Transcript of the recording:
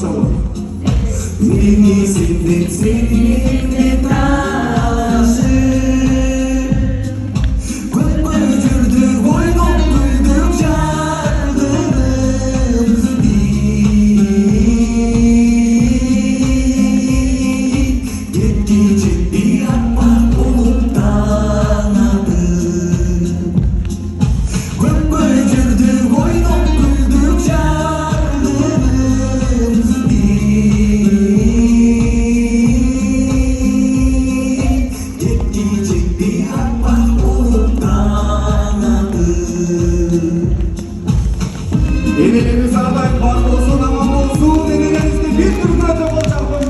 maşallah. Denizinde seninle taşı Kıpırcırdır boynum duydukça ardırım Gittikçe bir yapmak olup dağladım Kıpırcırdır boynum duydukça ardırım Elleriniz sağlayın, var olsun, aman olsun. Ellerinizde bir türlü acaba çarpın.